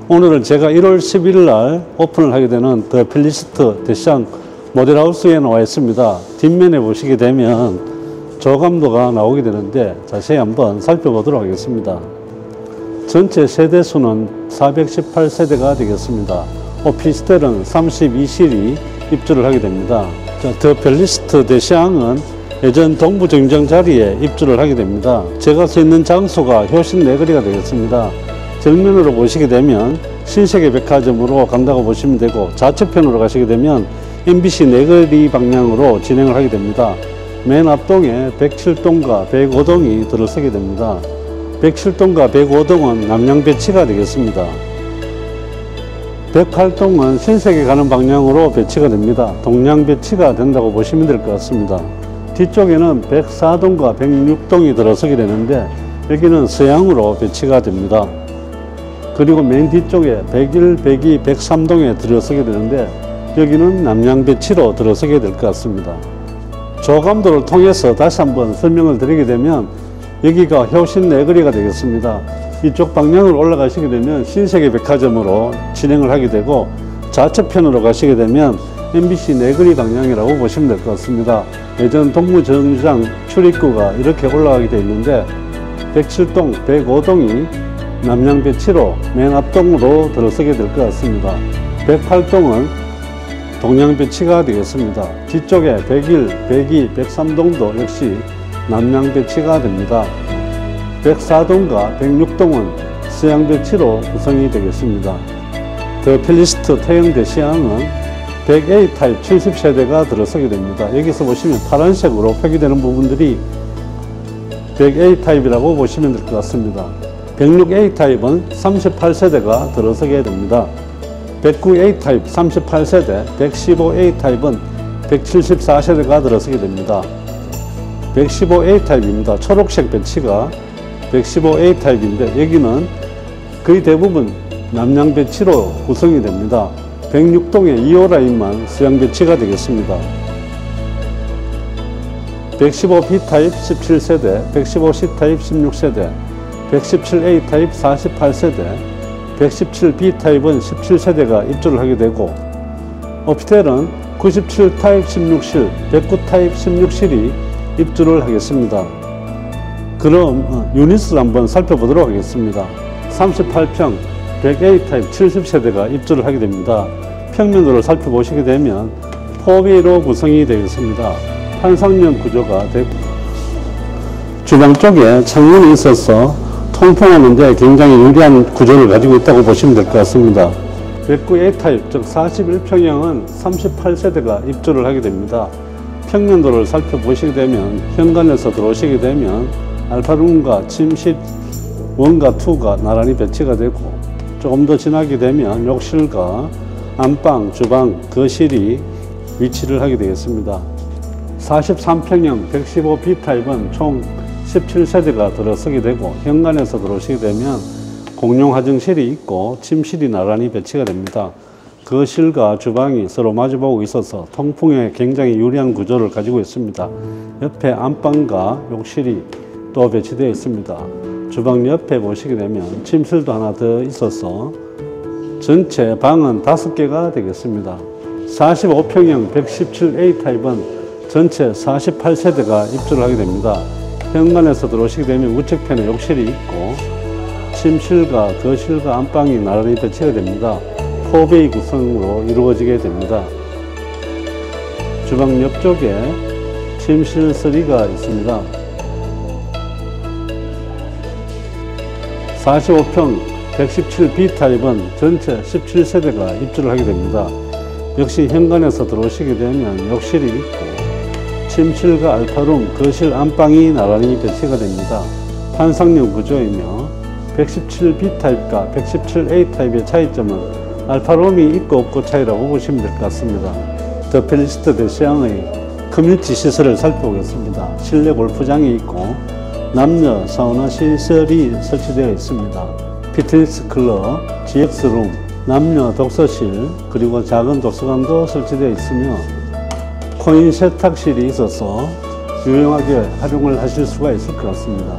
오늘은 제가 1월 11일 날 오픈을 하게 되는 더 펠리스트 대시앙 모델하우스에 나와 있습니다. 뒷면에 보시게 되면 조감도가 나오게 되는데 자세히 한번 살펴보도록 하겠습니다. 전체 세대수는 418세대가 되겠습니다. 오피스텔은 32실이 입주를 하게 됩니다. 더 펠리스트 대시앙은 예전 동부정장 자리에 입주를 하게 됩니다. 제가 서 있는 장소가 효신 네거리가 되겠습니다. 정면으로 보시게 되면 신세계 백화점으로 간다고 보시면 되고, 좌측편으로 가시게 되면 MBC 네거리 방향으로 진행을 하게 됩니다. 맨 앞동에 107동과 105동이 들어서게 됩니다. 107동과 105동은 남양 배치가 되겠습니다. 108동은 신세계 가는 방향으로 배치가 됩니다. 동양 배치가 된다고 보시면 될 것 같습니다. 뒤쪽에는 104동과 106동이 들어서게 되는데 여기는 서양으로 배치가 됩니다. 그리고 맨 뒤쪽에 101, 102, 103동에 들어서게 되는데 여기는 남양 배치로 들어서게 될 것 같습니다. 조감도를 통해서 다시 한번 설명을 드리게 되면 여기가 효신 네거리가 되겠습니다. 이쪽 방향으로 올라가시게 되면 신세계 백화점으로 진행을 하게 되고, 좌측편으로 가시게 되면 MBC 네거리 방향이라고 보시면 될 것 같습니다. 예전 동부정장 출입구가 이렇게 올라가게 되어 있는데 107동, 105동이 남양 배치로 맨 앞동으로 들어서게 될 것 같습니다. 108동은 동양 배치가 되겠습니다. 뒤쪽에 101, 102, 103동도 역시 남양 배치가 됩니다. 104동과 106동은 서양 배치로 구성이 되겠습니다. 더 펠리스트 태형 대시앙은 100A 타입 70세대가 들어서게 됩니다. 여기서 보시면 파란색으로 표기되는 부분들이 100A 타입이라고 보시면 될 것 같습니다. 106A 타입은 38세대가 들어서게 됩니다. 109A 타입 38세대, 115A 타입은 174세대가 들어서게 됩니다. 115A 타입입니다. 초록색 배치가 115A 타입인데 여기는 거의 대부분 남양 배치로 구성이 됩니다. 106동의 2호 라인만 서양 배치가 되겠습니다. 115B 타입 17세대, 115C 타입 16세대, 117A 타입 48세대, 117B 타입은 17세대가 입주를 하게 되고, 오피스텔은 97 타입 16실, 109 타입 16실이 입주를 하겠습니다. 그럼 유닛을 한번 살펴보도록 하겠습니다. 38평 100A 타입 70세대가 입주를 하게 됩니다. 평면도를 살펴보시게 되면 4B로 구성이 되겠습니다. 판상형 구조가 되고, 주방 쪽에 창문이 있어서 통풍하는 데 굉장히 유리한 구조를 가지고 있다고 보시면 될 것 같습니다. 109A 타입, 즉 41평형은 38세대가 입주를 하게 됩니다. 평면도를 살펴보시게 되면 현관에서 들어오시게 되면 알파룸과 침실 1과 2가 나란히 배치가 되고, 조금 더 지나게 되면 욕실과 안방, 주방, 거실이 위치를 하게 되겠습니다. 43평형 115B 타입은 총 17세대가 들어서게 되고, 현관에서 들어오시게 되면 공용 화장실이 있고 침실이 나란히 배치가 됩니다. 거실과 주방이 서로 마주보고 있어서 통풍에 굉장히 유리한 구조를 가지고 있습니다. 옆에 안방과 욕실이 또 배치되어 있습니다. 주방 옆에 보시게 되면 침실도 하나 더 있어서 전체 방은 5개가 되겠습니다. 45평형 117A 타입은 전체 48세대가 입주를 하게 됩니다. 현관에서 들어오시게 되면 우측편에 욕실이 있고 침실과 거실과 안방이 나란히 배치가 됩니다. 4베이 구성으로 이루어지게 됩니다. 주방 옆쪽에 침실 3가 있습니다. 45평 117B 타입은 전체 17세대가 입주를 하게 됩니다. 역시 현관에서 들어오시게 되면 욕실이 있고 침실과 알파룸, 거실, 안방이 나란히 배치가 됩니다. 판상형 구조이며 117B 타입과 117A 타입의 차이점은 알파룸이 있고 없고 차이라고 보시면 될 것 같습니다. 더 펠리스트 대시앙의 커뮤니티 시설을 살펴보겠습니다. 실내 골프장이 있고 남녀 사우나 시설이 설치되어 있습니다. 피트니스 클럽, GX룸, 남녀 독서실, 그리고 작은 도서관도 설치되어 있으며 코인 세탁실이 있어서 유용하게 활용을 하실 수가 있을 것 같습니다.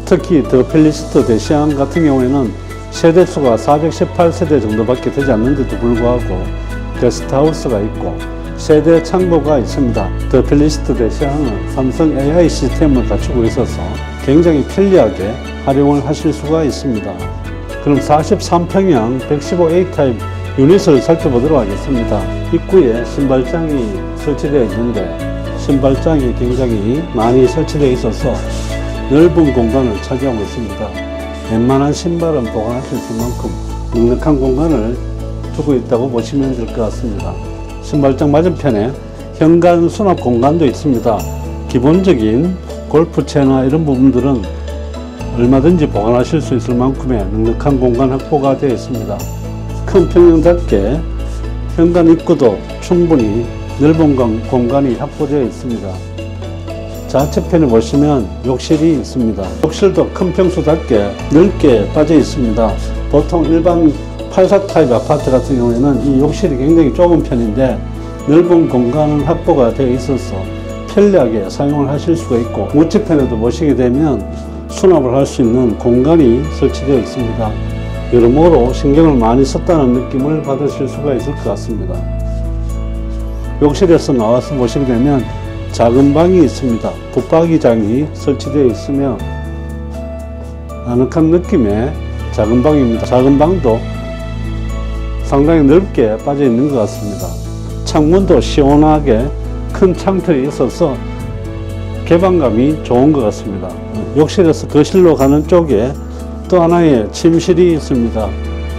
특히 더 펠리스트 대시앙 같은 경우에는 세대수가 418세대 정도밖에 되지 않는데도 불구하고 게스트하우스가 있고 세대 창고가 있습니다. 더 필리스트 대시아는 삼성 AI 시스템을 갖추고 있어서 굉장히 편리하게 활용을 하실 수가 있습니다. 그럼 43평형 115A 타입 유닛을 살펴보도록 하겠습니다. 입구에 신발장이 설치되어 있는데 신발장이 굉장히 많이 설치되어 있어서 넓은 공간을 차지하고 있습니다. 웬만한 신발은 보관하실 수 있는 만큼 넉넉한 공간을 두고 있다고 보시면 될 것 같습니다. 신발장 맞은편에 현관 수납 공간도 있습니다. 기본적인 골프채나 이런 부분들은 얼마든지 보관하실 수 있을 만큼의 넉넉한 공간 확보가 되어 있습니다. 큰 평형답게 현관 입구도 충분히 넓은 공간이 확보되어 있습니다. 좌측편에 보시면 욕실이 있습니다. 욕실도 큰 평수답게 넓게 빠져 있습니다. 보통 일반 84 타입 아파트 같은 경우에는 이 욕실이 굉장히 좁은 편인데 넓은 공간 확보가 되어 있어서 편리하게 사용을 하실 수가 있고 우측편에도 보시게 되면 수납을 할 수 있는 공간이 설치되어 있습니다. 여러모로 신경을 많이 썼다는 느낌을 받으실 수가 있을 것 같습니다. 욕실에서 나와서 보시게 되면 작은 방이 있습니다. 붙박이장이 설치되어 있으며 아늑한 느낌의 작은 방입니다. 작은 방도 상당히 넓게 빠져 있는 것 같습니다. 창문도 시원하게 큰 창틀이 있어서 개방감이 좋은 것 같습니다. 욕실에서 거실로 가는 쪽에 또 하나의 침실이 있습니다.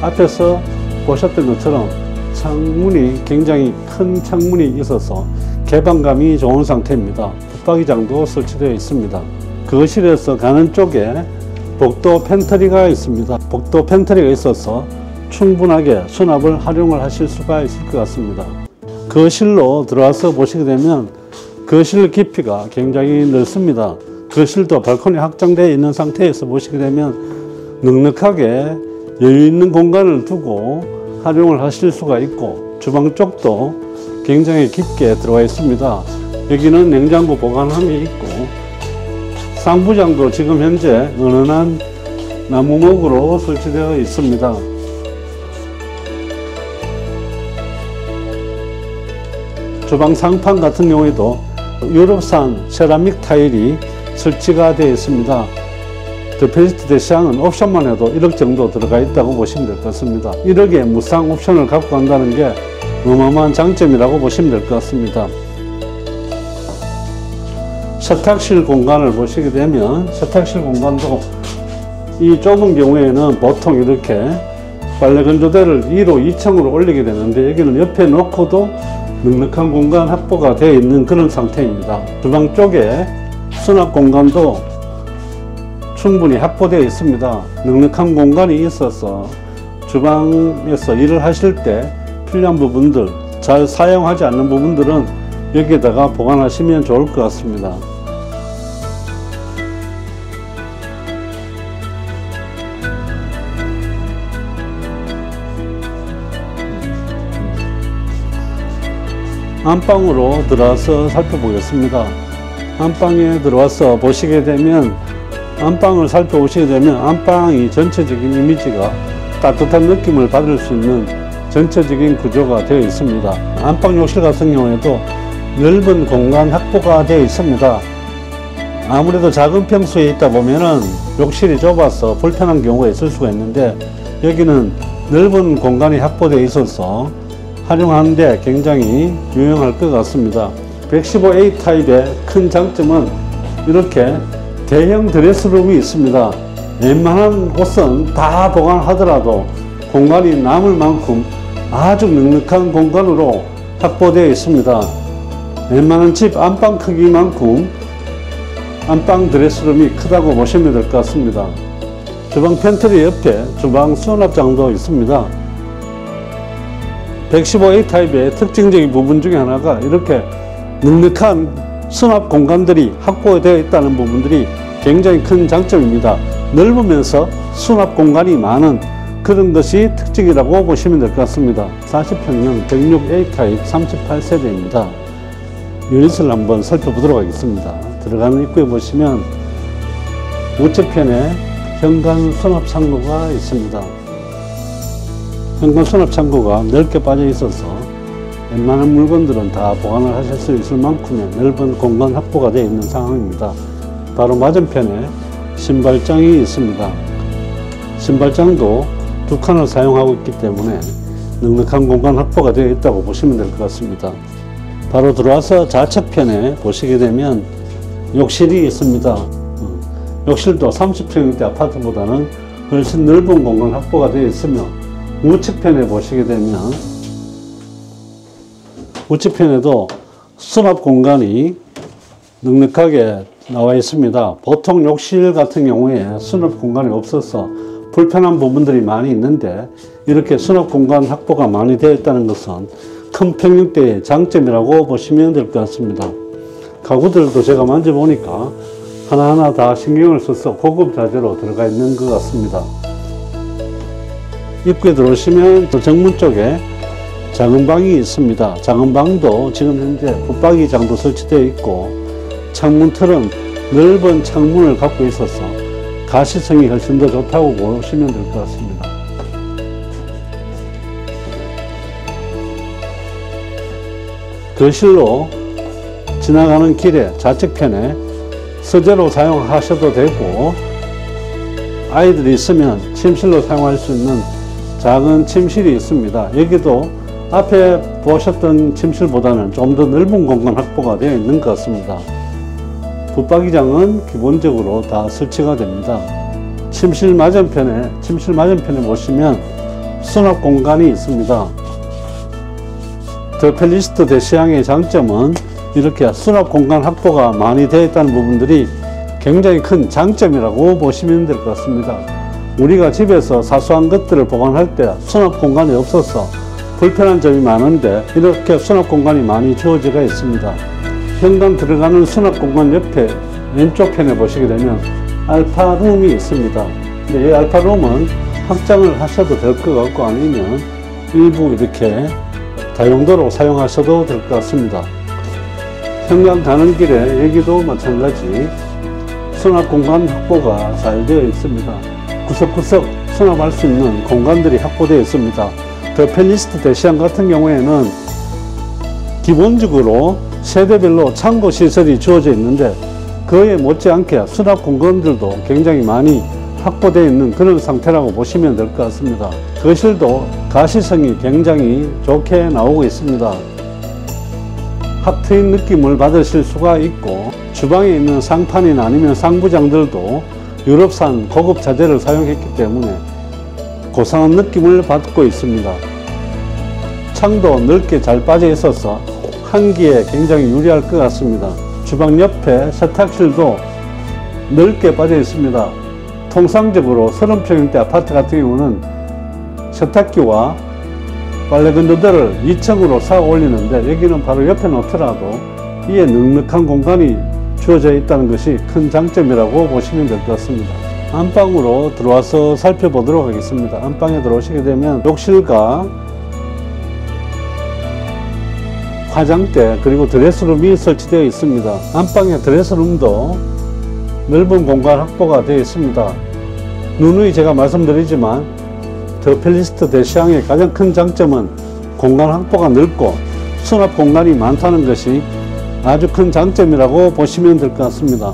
앞에서 보셨던 것처럼 창문이 굉장히 큰 창문이 있어서 개방감이 좋은 상태입니다. 붙박이장도 설치되어 있습니다. 거실에서 가는 쪽에 복도 팬트리가 있습니다. 복도 팬트리가 있어서 충분하게 수납을 활용을 하실 수가 있을 것 같습니다. 거실로 들어와서 보시게 되면 거실 깊이가 굉장히 넓습니다. 거실도 발코니 확장되어 있는 상태에서 보시게 되면 넉넉하게 여유 있는 공간을 두고 활용을 하실 수가 있고 주방 쪽도 굉장히 깊게 들어와 있습니다. 여기는 냉장고 보관함이 있고 상부장도 지금 현재 은은한 나무목으로 설치되어 있습니다. 주방 상판 같은 경우에도 유럽산 세라믹 타일이 설치가 되어 있습니다. 더 필리스트 대시아는 옵션만 해도 1억 정도 들어가 있다고 보시면 될 것 같습니다. 1억의 무상 옵션을 갖고 간다는 게 어마어마한 장점이라고 보시면 될 것 같습니다. 세탁실 공간을 보시게 되면 세탁실 공간도 이 좁은 경우에는 보통 이렇게 빨래 건조대를 1호 2층으로 올리게 되는데 여기는 옆에 놓고도 넉넉한 공간 확보가 되어 있는 그런 상태입니다. 주방 쪽에 수납 공간도 충분히 확보되어 있습니다. 넉넉한 공간이 있어서 주방에서 일을 하실 때 필요한 부분들, 잘 사용하지 않는 부분들은 여기에다가 보관하시면 좋을 것 같습니다. 안방으로 들어와서 살펴보겠습니다. 안방에 들어와서 보시게 되면 안방을 살펴보시게 되면 안방이 전체적인 이미지가 따뜻한 느낌을 받을 수 있는 전체적인 구조가 되어 있습니다. 안방 욕실 같은 경우에도 넓은 공간 확보가 되어 있습니다. 아무래도 작은 평수에 있다 보면은 욕실이 좁아서 불편한 경우가 있을 수가 있는데 여기는 넓은 공간이 확보되어 있어서 활용하는데 굉장히 유용할 것 같습니다. 115A 타입의 큰 장점은 이렇게 대형 드레스룸이 있습니다. 웬만한 옷은 다 보관하더라도 공간이 남을 만큼 아주 넉넉한 공간으로 확보되어 있습니다. 웬만한 집 안방 크기만큼 안방 드레스룸이 크다고 보시면 될 것 같습니다. 주방 팬트리 옆에 주방 수납장도 있습니다. 115A 타입의 특징적인 부분 중에 하나가 이렇게 넉넉한 수납 공간들이 확보되어 있다는 부분들이 굉장히 큰 장점입니다. 넓으면서 수납 공간이 많은 그런 것이 특징이라고 보시면 될 것 같습니다. 40평형 106A 타입 38세대입니다. 유닛을 한번 살펴보도록 하겠습니다. 들어가는 입구에 보시면 우측편에 현관 수납 창고가 있습니다. 현관 수납 창고가 넓게 빠져 있어서 웬만한 물건들은 다 보관을 하실 수 있을 만큼의 넓은 공간 확보가 되어 있는 상황입니다. 바로 맞은편에 신발장이 있습니다. 신발장도 두 칸을 사용하고 있기 때문에 넉넉한 공간 확보가 되어 있다고 보시면 될 것 같습니다. 바로 들어와서 좌측편에 보시게 되면 욕실이 있습니다. 욕실도 30평대 아파트보다는 훨씬 넓은 공간 확보가 되어 있으며 우측편에 보시게 되면 우측편에도 수납 공간이 넉넉하게 나와 있습니다. 보통 욕실 같은 경우에 수납 공간이 없어서 불편한 부분들이 많이 있는데 이렇게 수납 공간 확보가 많이 되어 있다는 것은 큰 평형대의 장점이라고 보시면 될 것 같습니다. 가구들도 제가 만져보니까 하나하나 다 신경을 써서 고급 자재로 들어가 있는 것 같습니다. 입구에 들어오시면 정문 쪽에 작은 방이 있습니다. 작은 방도 지금 현재 붙박이장도 설치되어 있고 창문 틀은 넓은 창문을 갖고 있어서 가시성이 훨씬 더 좋다고 보시면 될 것 같습니다. 거실로 지나가는 길에 좌측편에 서재로 사용하셔도 되고 아이들이 있으면 침실로 사용할 수 있는 작은 침실이 있습니다. 여기도 앞에 보셨던 침실보다는 좀 더 넓은 공간 확보가 되어 있는 것 같습니다. 붙박이장은 기본적으로 다 설치가 됩니다. 침실 맞은편에 보시면 수납 공간이 있습니다. 더 펠리스트 대시양의 장점은 이렇게 수납 공간 확보가 많이 되어 있다는 부분들이 굉장히 큰 장점이라고 보시면 될 것 같습니다. 우리가 집에서 사소한 것들을 보관할 때 수납 공간이 없어서 불편한 점이 많은데 이렇게 수납 공간이 많이 주어져 있습니다. 현관 들어가는 수납 공간 옆에 왼쪽 편에 보시게 되면 알파룸이 있습니다. 근데 이 알파룸은 확장을 하셔도 될 것 같고 아니면 일부 이렇게 다용도로 사용하셔도 될 것 같습니다. 현관 가는 길에 여기도 마찬가지 수납 공간 확보가 잘 되어 있습니다. 구석구석 수납할 수 있는 공간들이 확보되어 있습니다. 더 펠리스트 대시양 같은 경우에는 기본적으로 세대별로 창고 시설이 주어져 있는데 그에 못지않게 수납 공간들도 굉장히 많이 확보되어 있는 그런 상태라고 보시면 될 것 같습니다. 거실도 가시성이 굉장히 좋게 나오고 있습니다. 확 트인 느낌을 받으실 수가 있고 주방에 있는 상판이나 아니면 상부장들도 유럽산 고급 자재를 사용했기 때문에 고상한 느낌을 받고 있습니다. 창도 넓게 잘 빠져 있어서 환기에 굉장히 유리할 것 같습니다. 주방 옆에 세탁실도 넓게 빠져 있습니다. 통상적으로 30평대 아파트 같은 경우는 세탁기와 빨래 건조대를 2층으로 쌓아 올리는데 여기는 바로 옆에 놓더라도 이에 넉넉한 공간이 주어져 있다는 것이 큰 장점이라고 보시면 될 것 같습니다. 안방으로 들어와서 살펴보도록 하겠습니다. 안방에 들어오시게 되면 욕실과 화장대 그리고 드레스룸이 설치되어 있습니다. 안방의 드레스룸도 넓은 공간 확보가 되어 있습니다. 누누이 제가 말씀드리지만 더 펠리스트 대시양의 가장 큰 장점은 공간 확보가 넓고 수납 공간이 많다는 것이 아주 큰 장점이라고 보시면 될 것 같습니다.